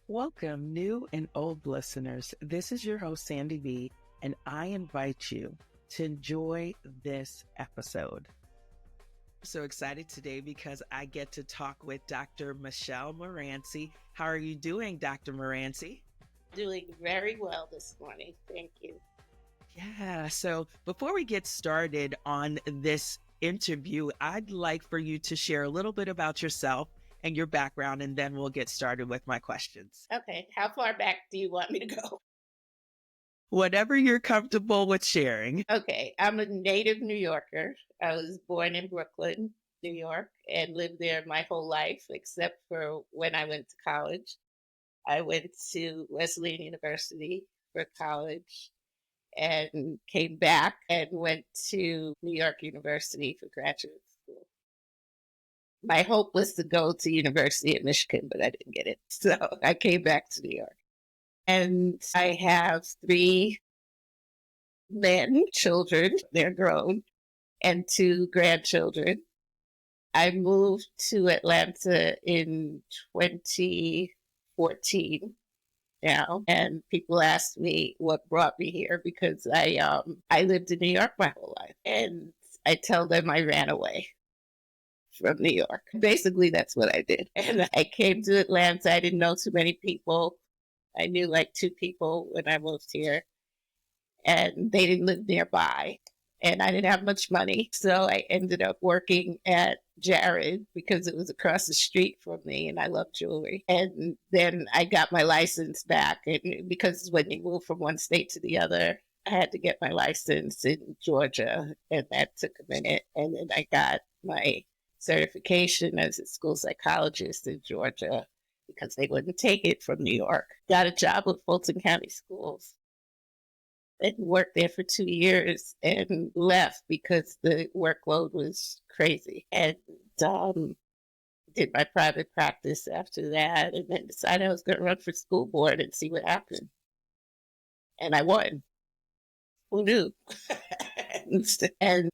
Welcome, new and old listeners. This is your host, Sandy B, and I invite you to enjoy this episode. I'm so excited today because I get to talk with Dr. Michelle Morancie. How are you doing, Dr. Morancie? Doing very well this morning. Thank you. Yeah, so before we get started on this interview, I'd like for you to share a little bit about yourself and your background, and then we'll get started with my questions. Okay. How far back do you want me to go? Whatever you're comfortable with sharing. Okay. I'm a native New Yorker. I was born in Brooklyn, New York, and lived there my whole life, except for when I went to college. I went to Wesleyan University for college and came back and went to New York University for graduate school. My hope was to go to University of Michigan, but I didn't get it. So I came back to New York. And I have 3 men, children, they're grown, and 2 grandchildren. I moved to Atlanta in 2014 now, and people ask me what brought me here because I lived in New York my whole life, and I tell them I ran away from New York. Basically, that's what I did. And I came to Atlanta. I didn't know too many people. I knew like 2 people when I moved here, and they didn't live nearby. And I didn't have much money. So I ended up working at Jared because it was across the street from me, and I love jewelry. And then I got my license back. And because when you move from one state to the other, I had to get my license in Georgia, and that took a minute. And then I got my certification as a school psychologist in Georgia because they wouldn't take it from New York. Got a job with Fulton County Schools and worked there for 2 years and left because the workload was crazy. And did my private practice after that, and then decided I was going to run for school board and see what happened. And I won. Who knew? and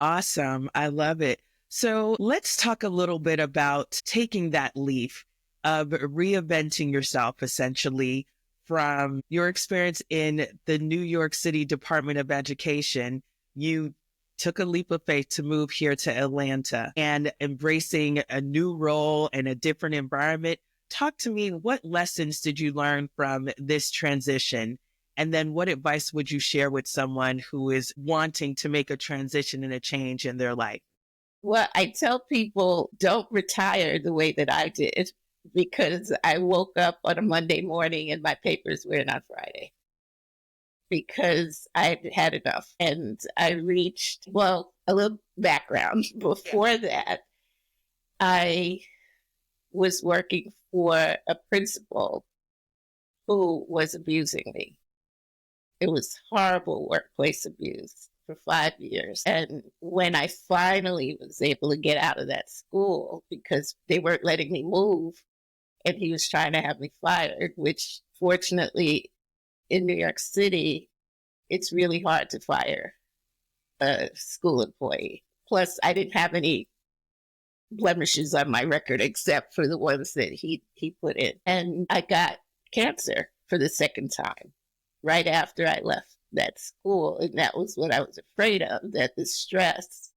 Awesome. I love it. So let's talk a little bit about taking that leap of reinventing yourself, essentially, from your experience in the New York City Department of Education. You took a leap of faith to move here to Atlanta and embracing a new role and a different environment. Talk to me, what lessons did you learn from this transition? And then what advice would you share with someone who is wanting to make a transition and a change in their life? Well, I tell people don't retire the way that I did because I woke up on a Monday morning and my papers were in on Friday because I had enough. And I reached, well, a little background. Before that, I was working for a principal who was abusing me. It was horrible workplace abuse for 5 years. And when I finally was able to get out of that school because they weren't letting me move and he was trying to have me fired, which fortunately in New York City, it's really hard to fire a school employee. Plus, I didn't have any blemishes on my record except for the ones that he put in. And I got cancer for the second time right after I left that school. And that was what I was afraid of, that the stress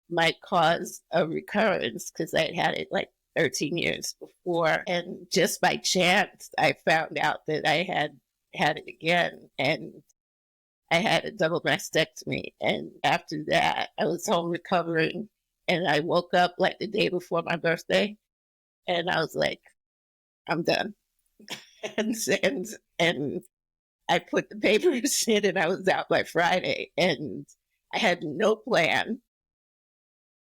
might cause a recurrence because I had it like 13 years before. And just by chance, I found out that I had it again. And I had a double mastectomy. And after that, I was home recovering. And I woke up like the day before my birthday. And I was like, I'm done. and I put the papers in and I was out by Friday. And I had no plan.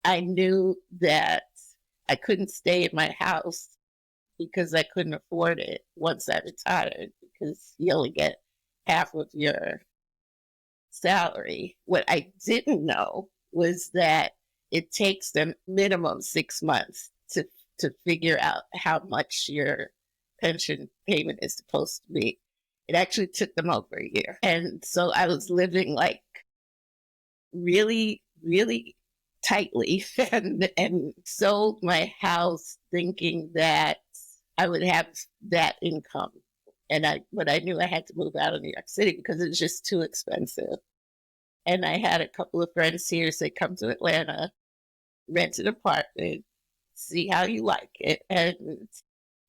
I knew that I couldn't stay in my house because I couldn't afford it once I retired because you only get half of your salary. What I didn't know was that it takes them minimum 6 months to figure out how much your pension payment is supposed to be. It actually took them over a year. And so I was living like really, really tightly and sold my house thinking that I would have that income. But I knew I had to move out of New York City because it was just too expensive. And I had a couple of friends here say, come to Atlanta, rent an apartment, see how you like it. And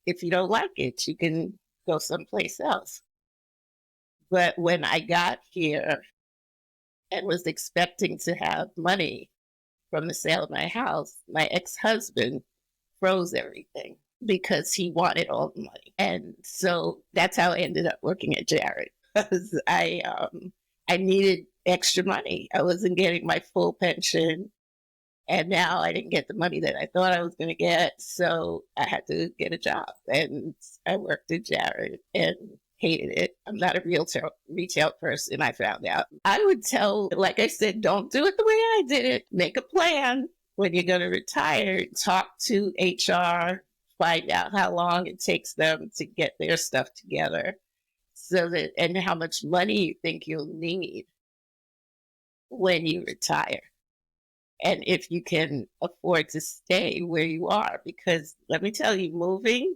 if you don't like it, you can go someplace else. But when I got here and was expecting to have money from the sale of my house, my ex-husband froze everything because he wanted all the money. And so that's how I ended up working at Jared, because I needed extra money. I wasn't getting my full pension. And now I didn't get the money that I thought I was going to get. So I had to get a job. And I worked at Jared and hated it. I'm not a retail person, I found out. I would tell, like I said, don't do it the way I did it. Make a plan when you're going to retire. Talk to HR, find out how long it takes them to get their stuff together, and how much money you think you'll need when you retire. And if you can afford to stay where you are, because let me tell you, moving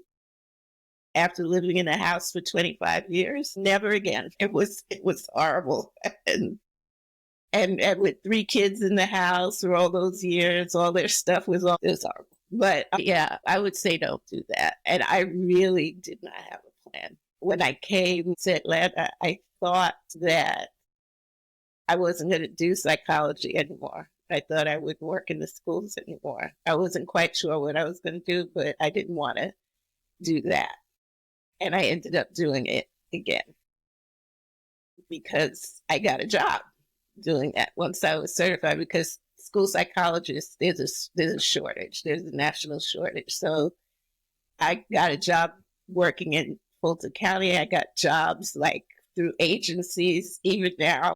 after living in a house for 25 years, never again. It was horrible. And with 3 kids in the house for all those years, all their stuff it was horrible. But yeah, I would say don't do that. And I really did not have a plan. When I came to Atlanta, I thought that I wasn't going to do psychology anymore. I thought I wouldn't work in the schools anymore. I wasn't quite sure what I was going to do, but I didn't want to do that. And I ended up doing it again because I got a job doing that once I was certified, because school psychologists, there's a shortage. There's a national shortage. So I got a job working in Fulton County. I got jobs like through agencies. Even now,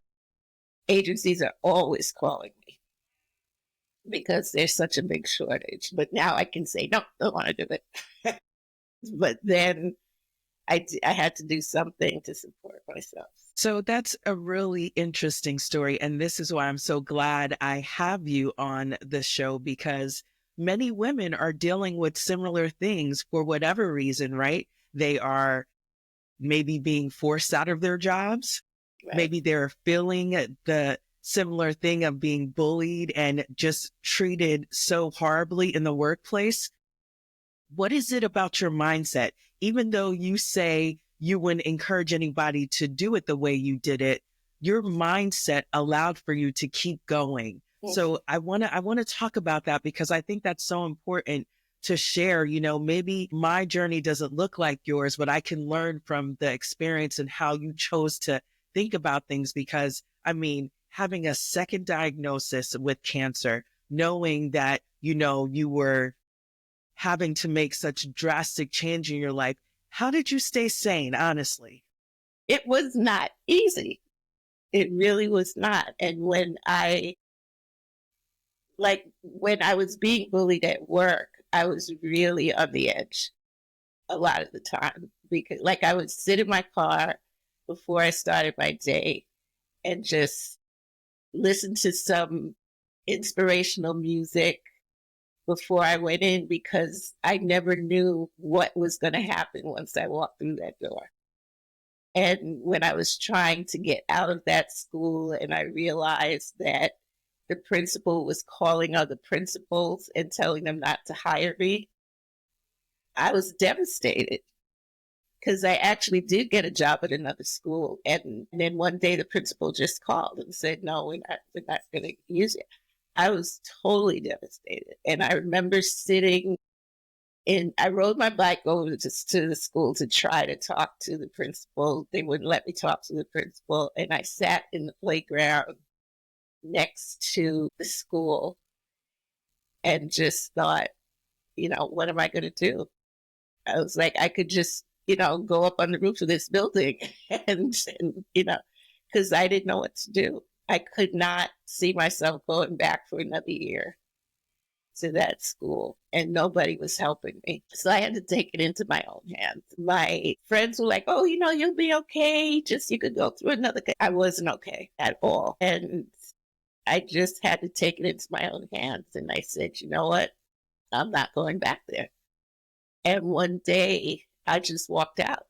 agencies are always calling me because there's such a big shortage. But now I can say, no, don't want to do it. But then I had to do something to support myself. So that's a really interesting story. And this is why I'm so glad I have you on the show, because many women are dealing with similar things for whatever reason, right? They are maybe being forced out of their jobs. Right. Maybe they're feeling the similar thing of being bullied and just treated so horribly in the workplace. What is it about your mindset? Even though you say you wouldn't encourage anybody to do it the way you did it, your mindset allowed for you to keep going. Yes. So I want to talk about that, because I think that's so important to share. You know, maybe my journey doesn't look like yours, but I can learn from the experience and how you chose to think about things. Because I mean, having a second diagnosis with cancer, knowing that, you know, you were having to make such drastic change in your life, how did you stay sane, honestly? It was not easy. It really was not. And when I was being bullied at work, I was really on the edge a lot of the time, because like I would sit in my car before I started my day and just listen to some inspirational music before I went in, because I never knew what was going to happen once I walked through that door. And when I was trying to get out of that school and I realized that the principal was calling other principals and telling them not to hire me, I was devastated, because I actually did get a job at another school. And then one day the principal just called and said, no, we're not going to use it. I was totally devastated. And I remember I rode my bike over to the school to try to talk to the principal. They wouldn't let me talk to the principal. And I sat in the playground next to the school and just thought, you know, what am I going to do? I was like, I could just, you know, go up on the roof of this building and you know, because I didn't know what to do. I could not see myself going back for another year to that school, and nobody was helping me. So I had to take it into my own hands. My friends were like, oh, you know, you'll be okay. Just, you could go through another. I wasn't okay at all. And I just had to take it into my own hands. And I said, you know what? I'm not going back there. And one day I just walked out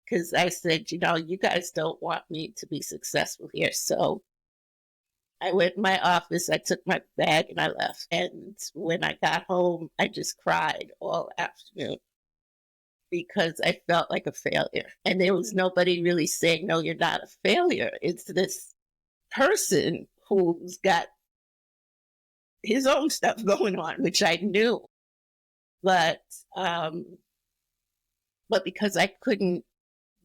because I said, you guys don't want me to be successful here. So I went in my office, I took my bag and I left. And when I got home, I just cried all afternoon because I felt like a failure. And there was nobody really saying, no, you're not a failure. It's this person who's got his own stuff going on, which I knew. But because I couldn't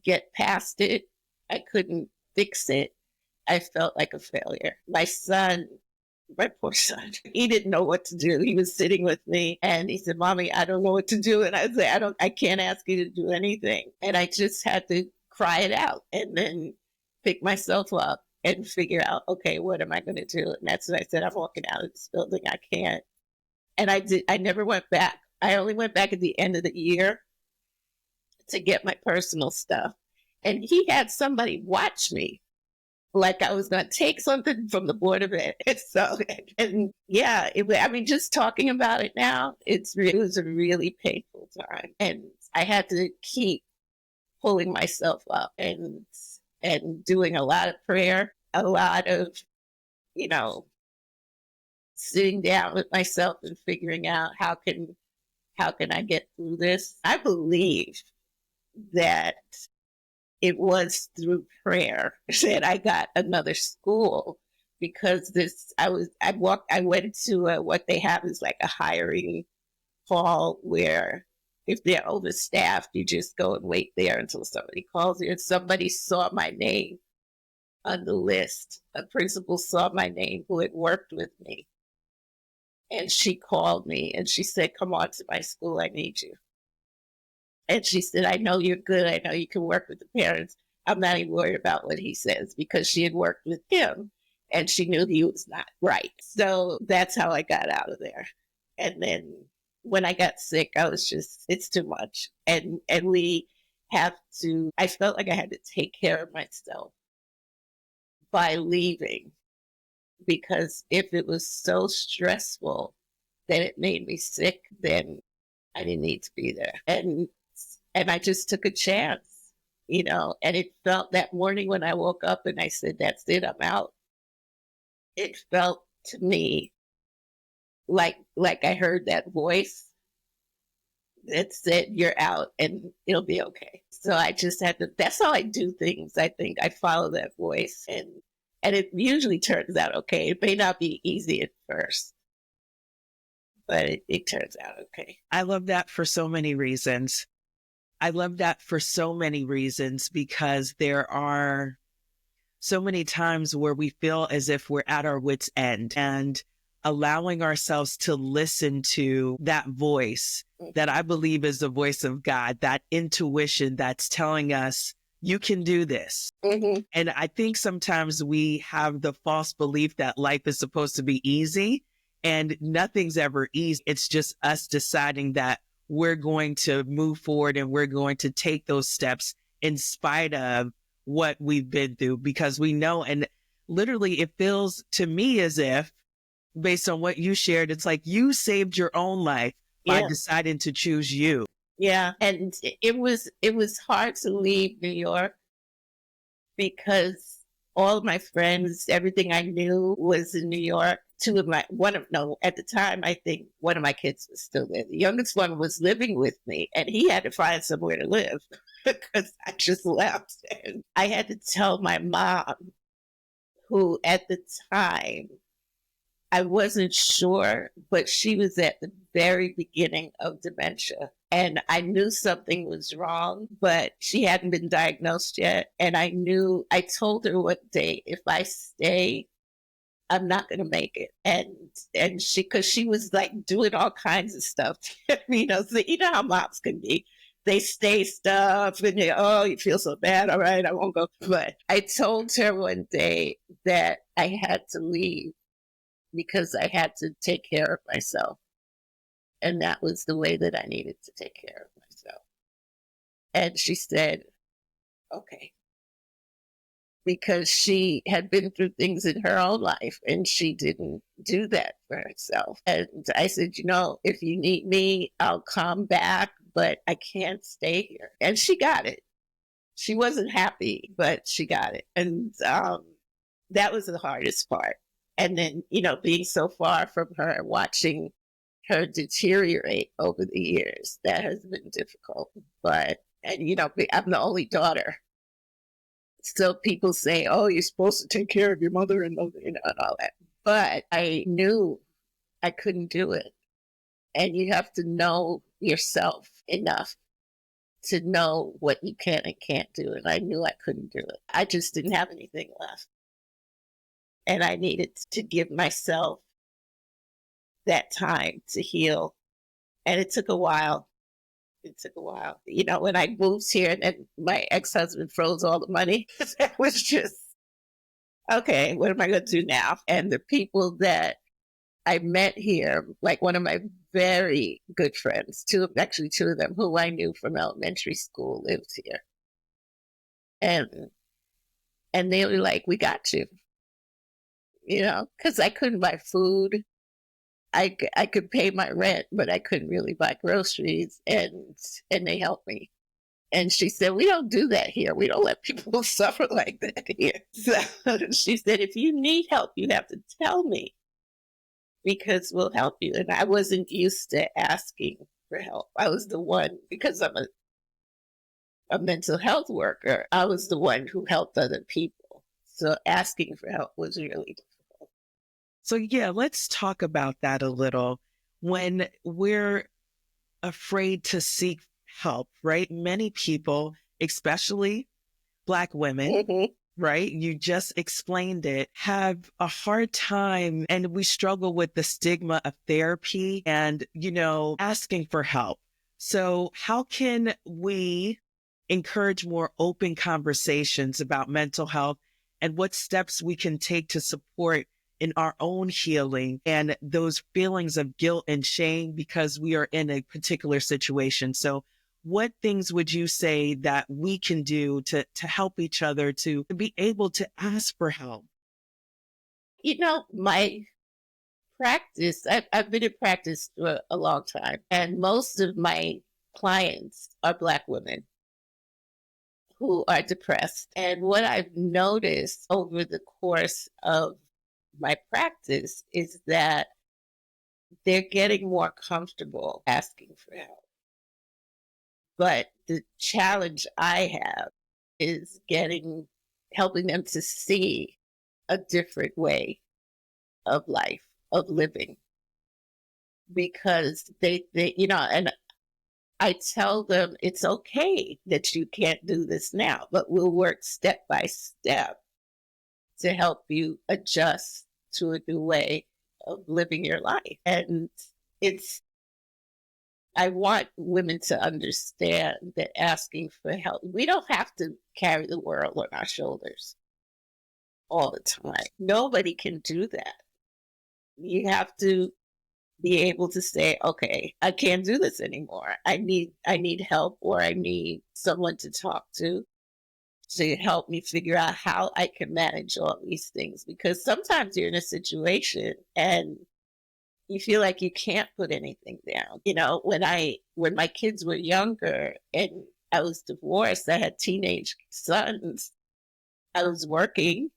get past it, I couldn't fix it, I felt like a failure. My poor son, he didn't know what to do. He was sitting with me and he said, Mommy, I don't know what to do. And I said, I can't ask you to do anything. And I just had to cry it out and then pick myself up and figure out, okay, what am I going to do? And that's when I said, I'm walking out of this building. I can't. And I never went back. I only went back at the end of the year to get my personal stuff. And he had somebody watch me like I was going to take something from the Board of Ed. So, and yeah, just talking about it now, it was a really painful time. And I had to keep pulling myself up and doing a lot of prayer, a lot of, sitting down with myself and figuring out how can I get through this. I believe that it was through prayer that I got another school because I went to what they have is like a hiring hall where if they're overstaffed, you just go and wait there until somebody calls you. And somebody saw my name on the list. A principal saw my name who had worked with me. And she called me and she said, come on to my school, I need you. And she said, I know you're good. I know you can work with the parents. I'm not even worried about what he says because she had worked with him and she knew he was not right. So that's how I got out of there. And then when I got sick, I was just, it's too much. And I felt like I had to take care of myself by leaving because if it was so stressful that it made me sick, then I didn't need to be there. And I just took a chance, and it felt that morning when I woke up and I said, that's it, I'm out. It felt to me like I heard that voice that said, you're out and it'll be okay. So I just had to, that's how I do things. I think I follow that voice and it usually turns out okay. It may not be easy at first, but it turns out okay. I love that for so many reasons. Because there are so many times where we feel as if we're at our wit's end, and allowing ourselves to listen to that voice that I believe is the voice of God, that intuition that's telling us, you can do this. Mm-hmm. And I think sometimes we have the false belief that life is supposed to be easy, and nothing's ever easy. It's just us deciding that we're going to move forward and we're going to take those steps in spite of what we've been through, because we know, and literally it feels to me as if, based on what you shared, it's like you saved your own life by deciding to choose you. Yeah. And it was hard to leave New York because all of my friends, everything I knew was in New York. At the time, I think one of my kids was still there. The youngest one was living with me and he had to find somewhere to live because I just left. And I had to tell my mom, who at the time, I wasn't sure, but she was at the very beginning of dementia. And I knew something was wrong, but she hadn't been diagnosed yet. And I told her one day, if I stay, I'm not going to make it. And because she was like doing all kinds of stuff, so you know how moms can be. They stay stuff and you feel so bad. All right, I won't go. But I told her one day that I had to leave because I had to take care of myself. And that was the way that I needed to take care of myself. And she said, okay. because she had been through things in her own life and she didn't do that for herself. And I said, if you need me, I'll come back, but I can't stay here. And she got it. She wasn't happy, but she got it. And that was the hardest part. And then, being so far from her, watching her deteriorate over the years, that has been difficult. But, I'm the only daughter. So people say, oh, you're supposed to take care of your mother and all that. But I knew I couldn't do it. And you have to know yourself enough to know what you can and can't do. And I knew I couldn't do it. I just didn't have anything left. And I needed to give myself that time to heal. And it took a while. When I moved here and then my ex-husband froze all the money, that was just, okay, what am I going to do now? And the people that I met here, like one of my very good friends, two of them who I knew from elementary school lived here. And they were like, we got you, because I couldn't buy food. I could pay my rent, but I couldn't really buy groceries, and they helped me. And she said, we don't do that here. We don't let people suffer like that here. So she said, if you need help, you have to tell me because we'll help you. And I wasn't used to asking for help. I was the one, because I'm a mental health worker, I was the one who helped other people. So asking for help was really difficult. So yeah, let's talk about that a little. When we're afraid to seek help, right? Many people, especially Black women, right? You just explained it, have a hard time, and we struggle with the stigma of therapy and, asking for help. So how can we encourage more open conversations about mental health and what steps we can take to support in our own healing and those feelings of guilt and shame because we are in a particular situation? So what things would you say that we can do to help each other to be able to ask for help? My practice, I've been in practice for a long time, and most of my clients are Black women who are depressed. And what I've noticed over the course of my practice is that they're getting more comfortable asking for help. But the challenge I have is helping them to see a different way of life, of living. Because they and I tell them it's okay that you can't do this now, but we'll work step by step to help you adjust to a new way of living your life. And I want women to understand that asking for help, we don't have to carry the world on our shoulders all the time. Nobody can do that. You have to be able to say, okay, I can't do this anymore. I need help, or I need someone to talk to help me figure out how I can manage all these things. Because sometimes you're in a situation and you feel like you can't put anything down. When my kids were younger and I was divorced, I had teenage sons. I was working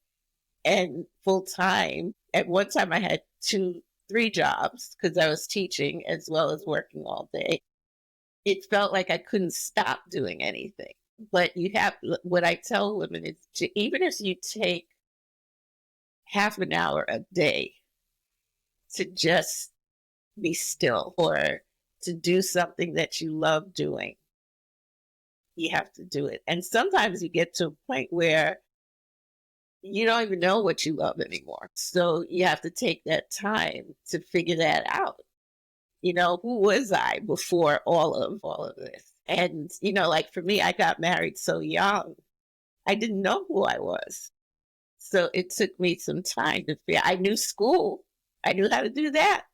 and full time. At one time I had 3 jobs because I was teaching as well as working all day. It felt like I couldn't stop doing anything. But what I tell women is even if you take half an hour a day to just be still or to do something that you love doing, you have to do it. And sometimes you get to a point where you don't even know what you love anymore. So you have to take that time to figure that out. Who was I before all of this? And, like for me, I got married so young. I didn't know who I was. So it took me some time to figure. I knew school. I knew how to do that.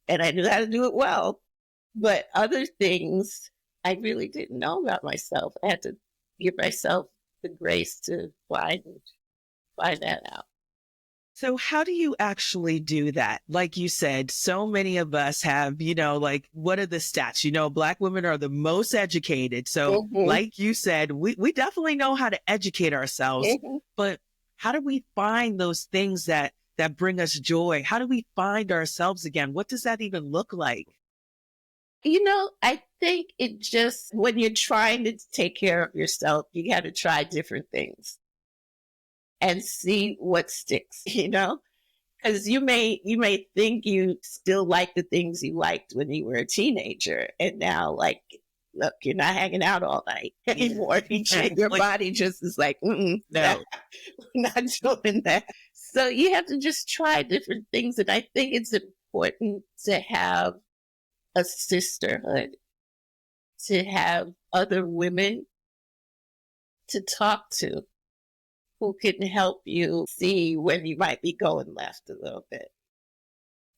And I knew how to do it well. But other things I really didn't know about myself. I had to give myself the grace to find that out. So how do you actually do that? Like you said, so many of us have, like, what are the stats? Black women are the most educated. So Hmm. like you said, we definitely know how to educate ourselves, Hmm. but how do we find those things that bring us joy? How do we find ourselves again? What does that even look like? I think it just, when you're trying to take care of yourself, you got to try different things and see what sticks, because you may think you still like the things you liked when you were a teenager, and now, like, look, you're not hanging out all night anymore. Your Like, body just is like, no. we're not doing that. So you have to just try different things, and I think it's important to have a sisterhood, to have other women to talk to who can help you see when you might be going left a little bit,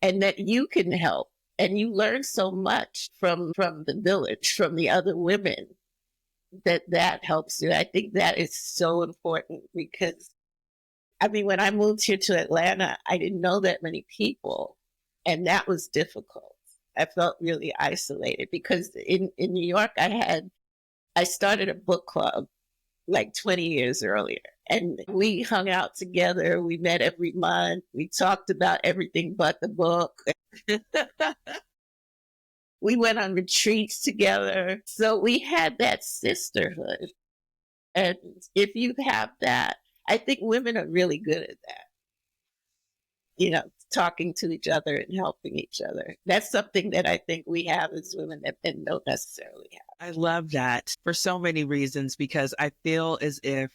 and that you can help. And you learn so much from the village, from the other women, that helps you. I think that is so important because, I mean, when I moved here to Atlanta, I didn't know that many people, and that was difficult. I felt really isolated because in New York, I started a book club like 20 years earlier. And we hung out together. We met every month. We talked about everything but the book. We went on retreats together. So we had that sisterhood. And if you have that, I think women are really good at that, talking to each other and helping each other. That's something that I think we have as women that men don't necessarily have. I love that for so many reasons because I feel as if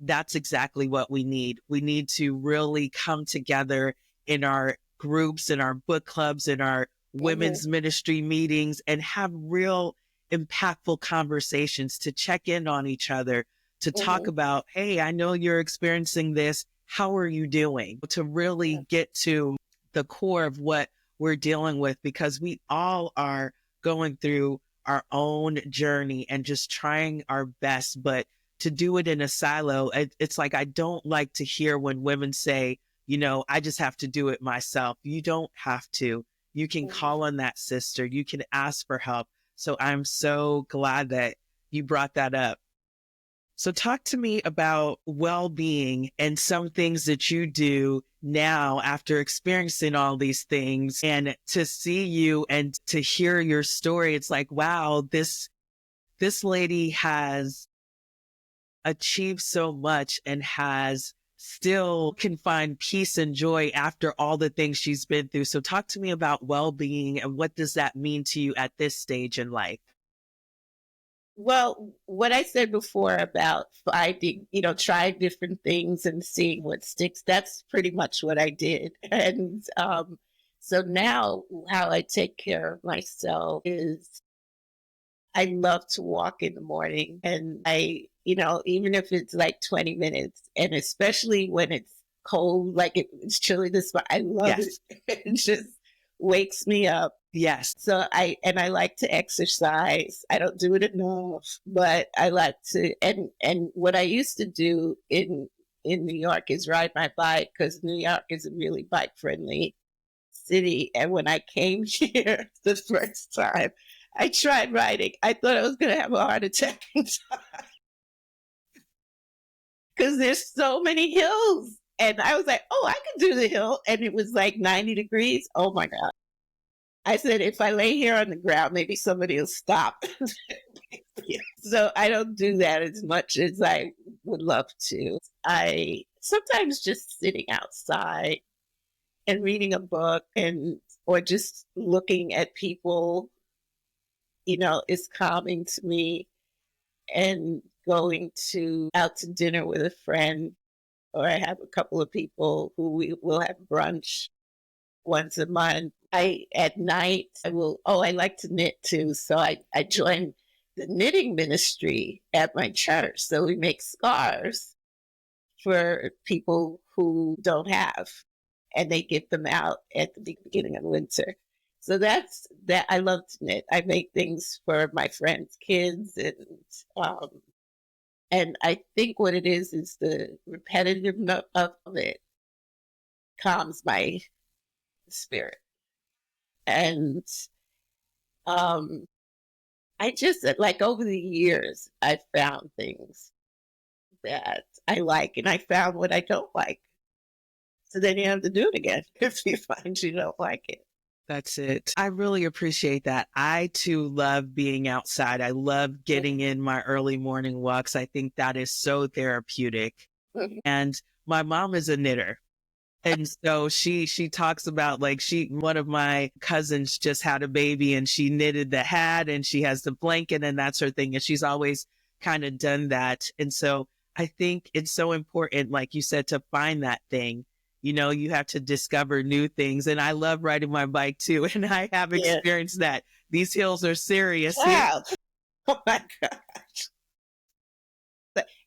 that's exactly what we need. We need to really come together in our groups, in our book clubs, in our Hmm. women's ministry meetings, and have real impactful conversations to check in on each other, to talk Hmm. about, hey, I know you're experiencing this. How are you doing? To really Yeah. get to the core of what we're dealing with because we all are going through our own journey and just trying our best. But to do it in a silo, it's like I don't like to hear when women say, I just have to do it myself. You don't have to. You can Mhm. call on that sister. You can ask for help. So I'm so glad that you brought that up. So talk to me about well-being and some things that you do now after experiencing all these things and to see you and to hear your story. It's like, wow, this lady has achieved so much and has still can find peace and joy after all the things she's been through. So talk to me about well-being and what does that mean to you at this stage in life? Well, what I said before about finding, trying different things and seeing what sticks, that's pretty much what I did. And so now, how I take care of myself is I love to walk in the morning. And even if it's like 20 minutes, and especially when it's cold, like it's chilly this, I love it. Yes. It just wakes me up. Yes. So I like to exercise. I don't do it enough, but I like to. And what I used to do in New York is ride my bike, because New York is a really bike friendly city. And when I came here the first time, I tried riding. I thought I was going to have a heart attack because there's so many hills. And I was like, oh, I can do the hill. And it was like 90 degrees. Oh my God. I said, if I lay here on the ground, maybe somebody will stop. Yeah. So I don't do that as much as I would love to. I sometimes just sitting outside and reading a book, or just looking at people, is calming to me. And going out to dinner with a friend, or I have a couple of people who we will have brunch once a month. At night, I like to knit too. So I joined the knitting ministry at my church. So we make scarves for people who don't have, and they get them out at the beginning of winter. So that's that. I love to knit. I make things for my friends' kids, and um, And I think what it is the repetitiveness of it calms my spirit. And I just, like, over the years, I found things that I like, and I found what I don't like. So then you have to do it again if you find you don't like it. That's it. I really appreciate that. I too love being outside. I love getting in my early morning walks. I think that is so therapeutic. Mhm. And my mom is a knitter. And so she talks about, like, one of my cousins just had a baby and she knitted the hat and she has the blanket and that's her thing. And she's always kind of done that. And so I think it's so important, like you said, to find that thing. You have to discover new things. And I love riding my bike too. And I have Yeah. experienced that. These hills are serious. Wow. Oh my gosh.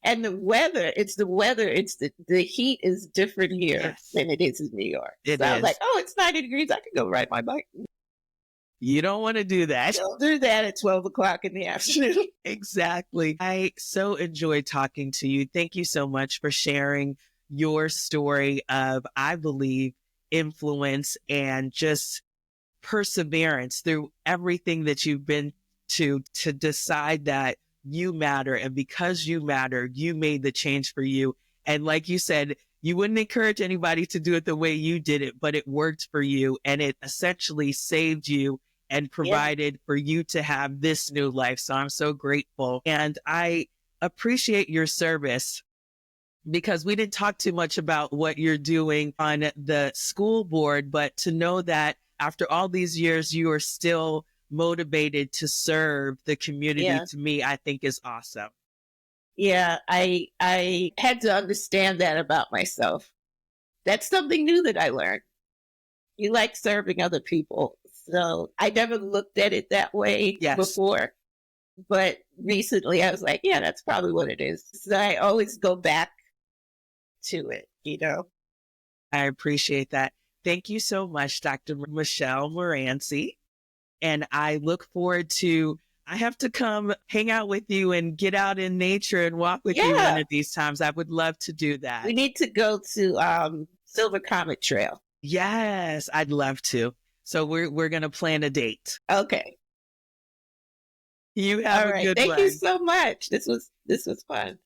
And the weather, it's the heat is different here Yes, than it is in New York. it So I was is. like, oh, it's 90 degrees. I could go ride my bike. You don't want to do that. Don't do that at 12 o'clock in the afternoon. Exactly. I so enjoyed talking to you. Thank you so much for sharing your story of, I believe, influence and just perseverance through everything that you've been to decide that you matter. And because you matter, you made the change for you. And like you said, you wouldn't encourage anybody to do it the way you did it, but it worked for you and it essentially saved you and Yeah. provided for you to have this new life. So I'm so grateful. And I appreciate your service because we didn't talk too much about what you're doing on the school board, but to know that after all these years, you are still motivated to serve the community, Yeah. to me, I think is awesome. Yeah. I had to understand that about myself. That's something new that I learned. You like serving other people. So I never looked at it that way Yes, before. But recently I was like, yeah, that's probably what it is. So I always go back to it. I appreciate that. Thank you so much, Dr. Michelle Morancie. And I look forward to, I have to come hang out with you and get out in nature and walk with you one Yeah. of these times. I would love to do We that. need to go to Silver Comet Trail. Yes, I'd love to. So we're going to plan a date. Okay. You have All a right. good Thank you one. so much. This was fun.